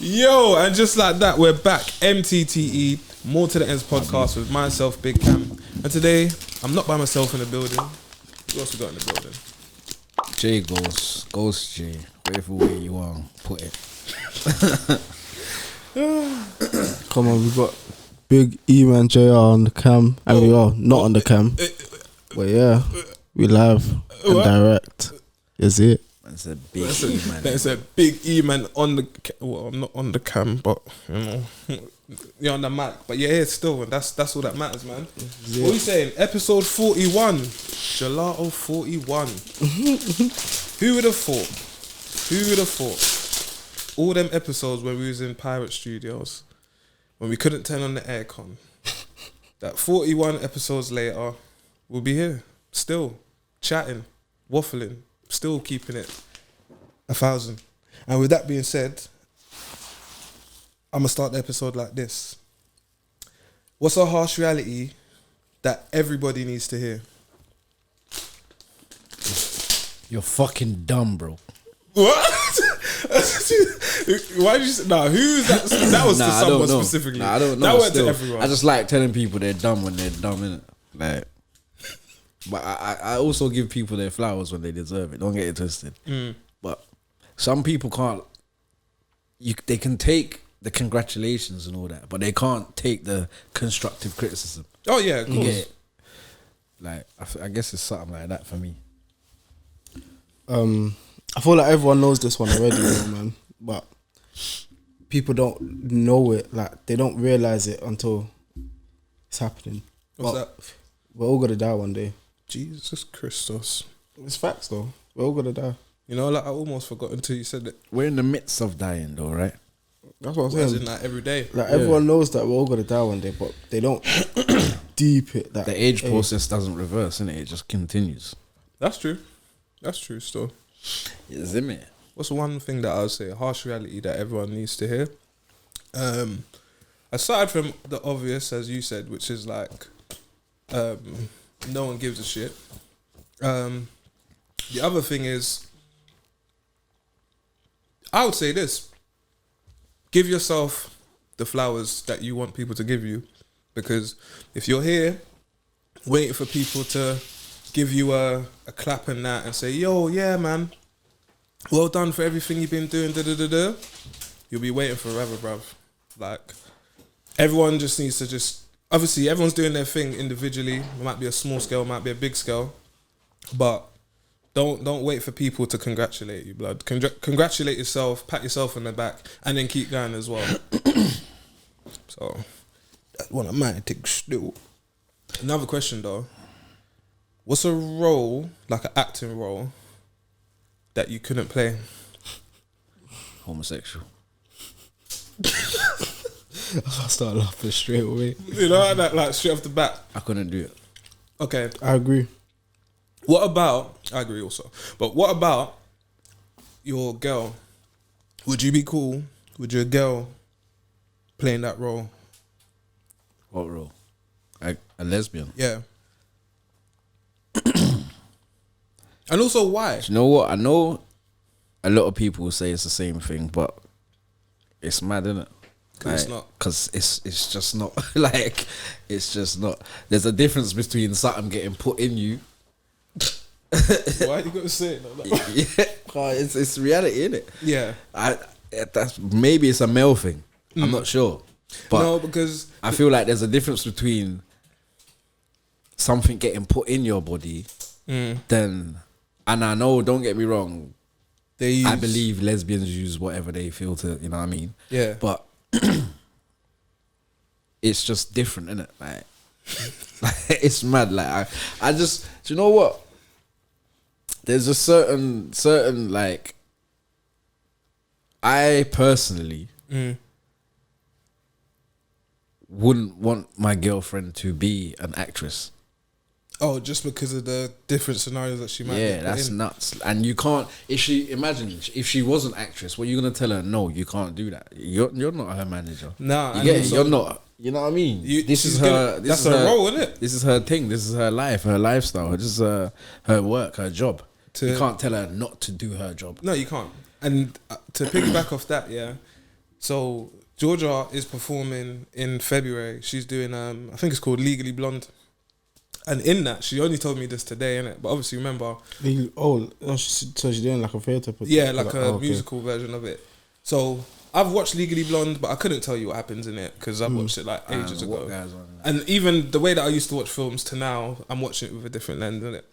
Yo, and just like that, we're back. MTTE, More to the Ends podcast with myself, Big Cam. And today, I'm not by myself in the building. Who else we got in the building? J Ghost J, whatever way you want to put it. Come on, we got Big E-Man JR on the cam, and we are not on the cam. But yeah, we live and direct. Is it? That's a big E-Man. That's a big E-Man on the... Well, I'm not on the cam, but, you know... You're on the mic. But yeah, still, that's all that matters, man. Yeah. What are we saying? Episode 41. Gelato 41. Who would have thought? Who would have thought? All them episodes when we was in Pirate Studios, when we couldn't turn on the aircon, that 41 episodes later, we'll be here. Still. Chatting. Waffling. Still keeping it 1,000. And with that being said, I'm going to start the episode like this. What's a harsh reality that everybody needs to hear? You're fucking dumb, bro. What? Why did you say... Nah, who's that? That was to someone specifically. Nah, I don't know. That went to everyone. I just like telling people they're dumb when they're dumb, innit? Like... But I also give people their flowers when they deserve it. Don't get it twisted. But some people can't... They can take the congratulations and all that, but they can't take the constructive criticism. Oh yeah, of course. Like I guess it's something like that for me. I feel like everyone knows this one already, man. But people don't know it. Like they don't realize it until it's happening. What's that? We're all gonna die one day. Jesus Christos. It's facts though. We're all gonna die. You know, like I almost forgot until you said that. We're in the midst of dying, though, right? That's what I'm saying. As in, like every day. Like everyone knows that we're all gonna die one day, but they don't deep it. That the age process doesn't reverse, innit? It just continues. That's true. That's true. Still, isn't it? What's one thing that I would say a harsh reality that everyone needs to hear? Aside from the obvious, as you said, which is like, no one gives a shit. The other thing is, I would say this. Give yourself the flowers that you want people to give you. Because if you're here waiting for people to give you a clap and that and say, yo, yeah, man, well done for everything you've been doing, da-da-da-da, you'll be waiting forever, bruv. Like, everyone just needs to just... Obviously, everyone's doing their thing individually. It might be a small scale, it might be a big scale. But... Don't wait for people to congratulate you, blood. Congratulate yourself, pat yourself on the back, and then keep going as well. So, that's one of my things still. Another question though. What's a role, like an acting role, that you couldn't play? Homosexual. I start laughing straight away. You know, like straight off the bat. I couldn't do it. Okay. I agree. What about, I agree also, but what about your girl? Would you be cool with your girl playing that role? What role? A lesbian? Yeah. And also why? Do you know what? I know a lot of people say it's the same thing, but it's mad, isn't it? Like, it's not. Because it's just not. Like, it's just not. There's a difference between something getting put in you. Why you gotta say it like that? Yeah, it's reality, innit? Yeah. That's maybe it's a male thing. I'm not sure, but no, because I feel like there's a difference between something getting put in your body, then, and I know, don't get me wrong, I believe lesbians use whatever they feel to, you know what I mean? Yeah. But it's just different, innit? Like, it's mad. Like I just, do you know what? There's a certain like, I personally wouldn't want my girlfriend to be an actress. Oh, just because of the different scenarios that she might. Yeah, that's nuts. And you can't. If she was an actress, what are you gonna tell her? No, you can't do that. You're not her manager. Nah, you get it? You're not. You know what I mean? This is her. That's her role, isn't it? This is her thing. This is her life, her lifestyle. This is her work, her job. You can't tell her not to do her job. No, you can't. And to piggyback off that, yeah, So Georgia is performing in February. She's doing I think it's called Legally Blonde. And in that, she only told me this today, innit? But obviously, remember... so she's doing like a theatre? Yeah, like a musical version of it. So, I've watched Legally Blonde, but I couldn't tell you what happens in it, because I've watched it like ages ago. And even the way that I used to watch films to now, I'm watching it with a different lens, innit?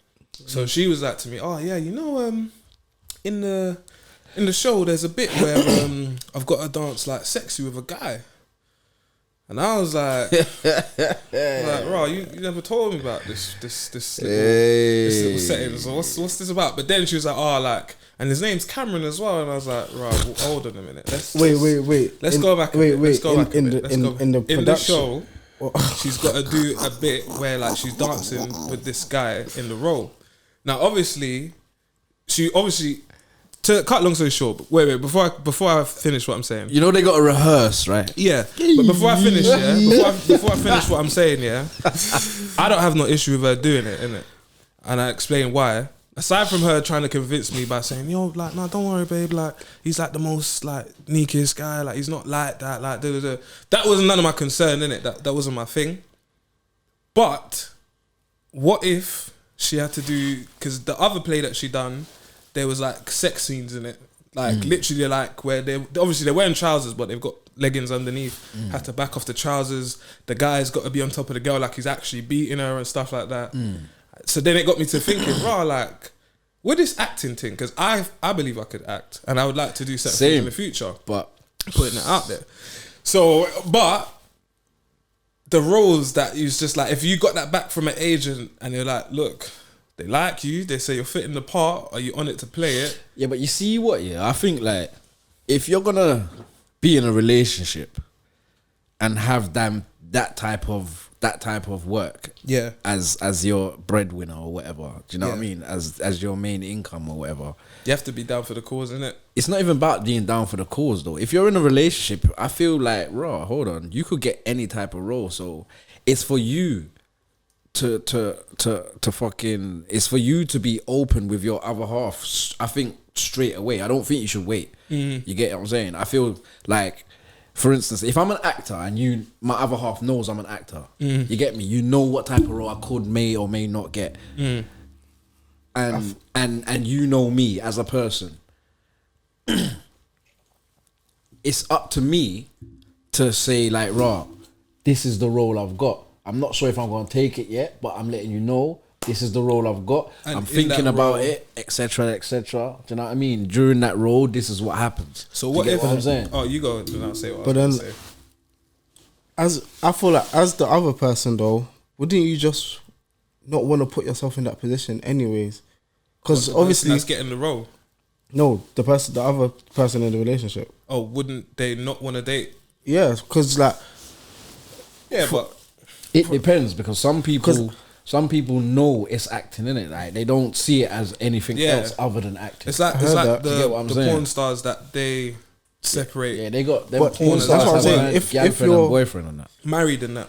So, she was like to me, oh yeah, you know, in the show, there's a bit where I've got to dance like sexy with a guy. And I was like, bro, you never told me about this little setting. So what's this about? But then she was like, oh, like, and his name's Cameron as well. And I was like, right, well, hold on a minute. Wait. Let's go back. In the show, Oh. she's got to do a bit where like she's dancing with this guy in the role. Now, obviously, to cut long story short, wait, before I finish what I'm saying. You know they got to rehearse, right? Yeah. But before I finish, before I finish what I'm saying, I don't have no issue with her doing it, innit? And I explain why. Aside from her trying to convince me by saying, yo, like, no, don't worry, babe, like, he's like the most, like, neakest guy, like, he's not like that, like, da. That wasn't none of my concern, innit? That wasn't my thing. But, what if she had to do, because the other play that she done, there was, like, sex scenes in it. Like, literally, like, where obviously they're wearing trousers, but they've got leggings underneath. Have to back off the trousers. The guy's got to be on top of the girl, like, he's actually beating her and stuff like that. So then it got me to thinking, rah, like, with this acting thing, because I believe I could act, and I would like to do certain things in the future, but putting it out there. So, but the roles that you just like, if you got that back from an agent and you're like, look, they like you, they say you're fitting the part, are you on it to play it? Yeah, but you see what? Yeah, I think like if you're gonna be in a relationship and have that type of work, Yeah, as your breadwinner or whatever, do you know what I mean? As your main income or whatever, you have to be down for the cause, innit? it's not even about being down for the cause though. If you're in a relationship, I feel like, raw, hold on, you could get any type of role. So it's for you to fucking, it's for you to be open with your other half. I think straight away. I don't think you should wait. You get what I'm saying? I feel like, for instance, if I'm an actor and my other half knows I'm an actor, you get me? You know what type of role I may or may not get. And you know me as a person. It's up to me to say like, raw, this is the role I've got. I'm not sure if I'm going to take it yet, but I'm letting you know this is the role I've got. And I'm thinking about it, etc., etc. Do you know what I mean? During that role, this is what happens. So what if I'm saying? Oh, you go and I'll say what But I then, was gonna say. as I feel like as the other person though, wouldn't you just not want to put yourself in that position anyways? Because obviously that's getting the role. No, the other person in the relationship. Oh, wouldn't they not want to date? Yeah, because like, yeah, but it depends, because some people know it's acting, innit? Like they don't see it as anything else other than acting. It's like the porn stars that they separate. Yeah, they got them. But Porn stars that's what I'm saying. have If you're boyfriend on that, married and that.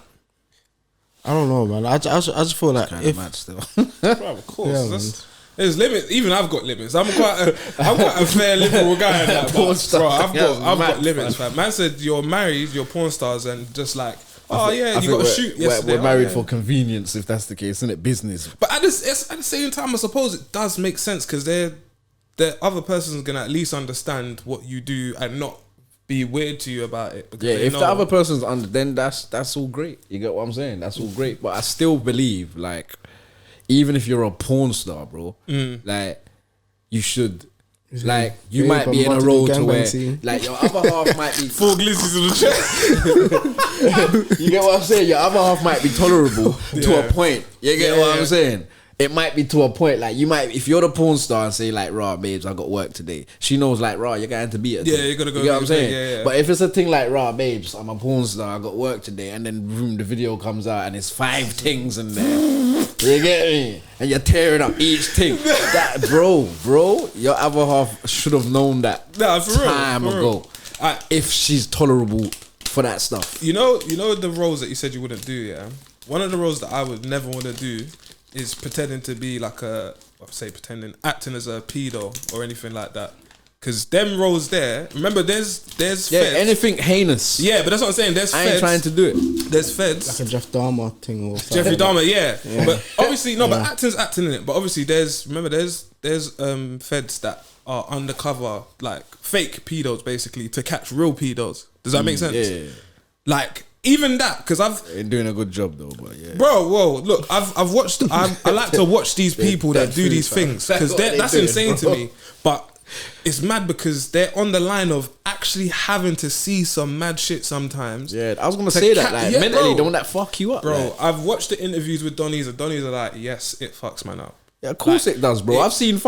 I don't know, man. I just feel like kind of mad still. Bro, of course, there's limits. Even I've got limits. I'm quite a fair liberal guy. Like, bro, I've got limits. Man said you're married, you're porn stars, and just like, you got to shoot yesterday. We're married for convenience, if that's the case, isn't it? Business. But at the same time, I suppose it does make sense, because the other person's gonna at least understand what you do and not be weird to you about it. Yeah, if the other person's under, then that's all great. You get what I'm saying? That's all great. But I still believe, like, even if you're a porn star, bro, like, you should, like, you might be in a role to where, like, your other half might be 4 glissies on the chest. You get what I'm saying? Your other half might be tolerable to a point. You get what I'm saying? It might be to a point, like, you might, if you're the porn star and say like, raw, babes, I got work today, she knows like, raw, you're going to beat her. Yeah, you're gonna go. You get what I'm saying? Yeah. But if it's a thing like, raw, babes, I'm a porn star, I got work today, and then boom, the video comes out and it's 5 things in there. You get me? And you're tearing up each thing. That, bro, your other half should have known that time ago. If she's tolerable for that stuff. You know the roles that you said you wouldn't do, yeah? One of the roles that I would never want to do is pretending to be like acting as a pedo or anything like that. Because them roles there, remember, there's feds. anything heinous. Yeah, but that's what I'm saying. There's I feds. ain't trying to do it. There's feds. Like a Jeff Dahmer thing or something. Jeffrey Dahmer, yeah. But obviously, no, but acting's acting in it. But obviously, there's feds that are undercover, like fake pedos, basically, to catch real pedos. Does that make sense? Yeah. Like, even that, because Ain't doing a good job though, but yeah. Bro, whoa, look, I've watched. I like to watch these people that do these things because that's insane to me. But it's mad because they're on the line of actually having to see some mad shit sometimes. Yeah, I was gonna say that, like, mentally, don't that fuck you up, bro. Like. I've watched the interviews with Donnies, and Donnies are like, yes, it fucks man up. Yeah, of course it does, bro. I've seen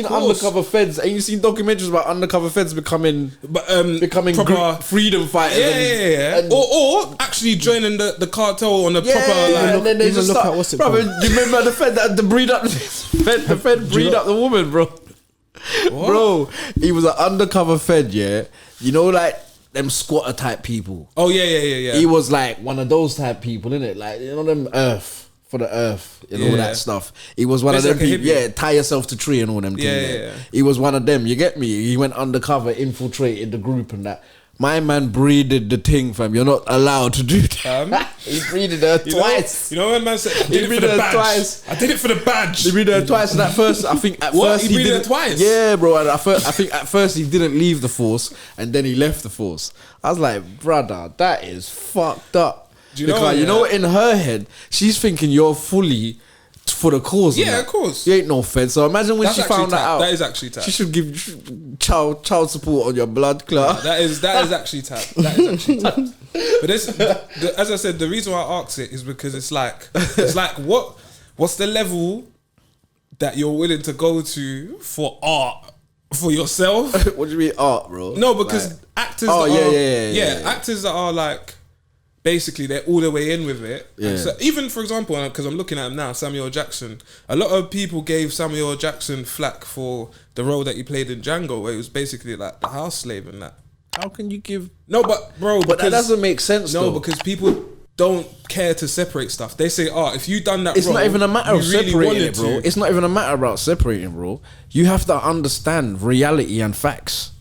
undercover feds, and you seen documentaries about undercover feds becoming proper freedom fighters. Yeah. Or actually joining the cartel on the proper. And then they just look start. at what's it Bro, called? do you remember the fed that breed up? The fed breed up the woman, bro. What? Bro, he was an undercover fed. Yeah, you know, like them squatter type people. Oh yeah. He was like one of those type people, innit? Like, you know, them for the earth and all that stuff. He was one of them Like people. Yeah, tie yourself to tree and all them things. Yeah. He was one of them. You get me? He went undercover, infiltrated the group and that. My man breeded the thing, fam. You're not allowed to do that. He breeded her twice. You know when man said, I did it for the badge. Twice. I did it for the badge. He breeded her twice, and at first, I think He breeded her twice? Yeah, bro. And I think at first he didn't leave the force, and then he left the force. I was like, brother, that is fucked up. Do you know? Because you know, in her head, she's thinking you're fully for the cause. Yeah, of course. You ain't no fed. So imagine when That's she actually found that tap. out. That is actually tap. She should give child support on your blood clot. That is actually tap. That is actually tap. But as I said, the reason why I ask it is because it's like what's the level that you're willing to go to for art for yourself? What do you mean art, bro? No, because like, actors. Actors that are like. Basically, they're all the way in with it. Yeah. So even, for example, because I'm looking at him now, Samuel Jackson. A lot of people gave Samuel Jackson flack for the role that he played in Django, where he was basically like the house slave and that. How can you give... No, but bro... But that doesn't make sense, though. No, because people don't care to separate stuff. They say, if you done that it's role... not even a matter of really separating it, bro. to. It's not even a matter about separating, bro. You have to understand reality and facts.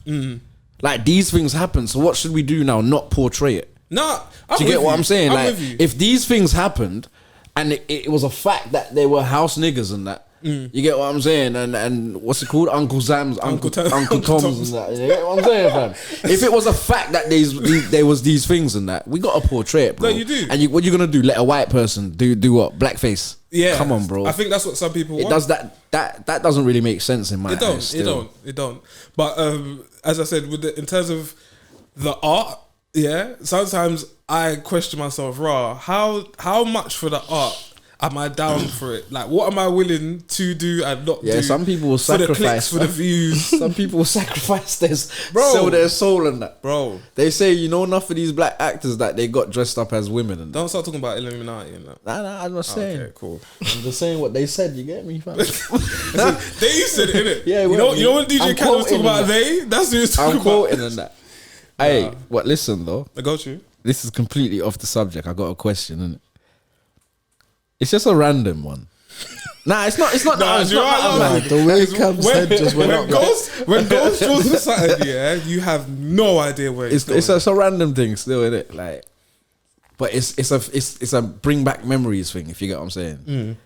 Like, these things happen, so what should we do now? Not portray it. Nah, Do you get what I'm saying? I'm like, with you. if these things happened, and it was a fact that they were house niggas and that, you get what I'm saying? And what's it called? Uncle Sam's, Uncle Tom's and that. You get what I'm saying, fam? If it was a fact that there was these things and that, we gotta portray it, bro. No, you do. And what you gonna do? Let a white person do what? Blackface? Yeah, come on, bro. I think that's what some people want. Does that doesn't really make sense in my eyes. It don't. But as I said, in terms of the art. Yeah, sometimes I question myself, how much for the art am I down for it? Like, what am I willing to do and not do? Yeah, some people will for sacrifice. the clicks, for the views. Some people will sacrifice sell their soul and that. Bro. They say, you know, enough of these black actors that they got dressed up as women and that. Don't start talking about Illuminati and that. Nah, I'm not saying. Okay, cool. I'm just saying what they said, you get me, fam? They said it, innit? Yeah, you know when DJ Khaled was talking about that's who he was talking I'm about. quoting and that. Hey, what? Listen though. I got you. This is completely off the subject. I got a question, innit? It's just a random one. Nah, it's not. It's not. Nah, It's not. Nah, the way Cam's head just went up. When Ghost draws the Saturn, yeah, you have no idea where it's going. It's a random thing still, innit? Like, but it's a bring back memories thing. If you get what I'm saying.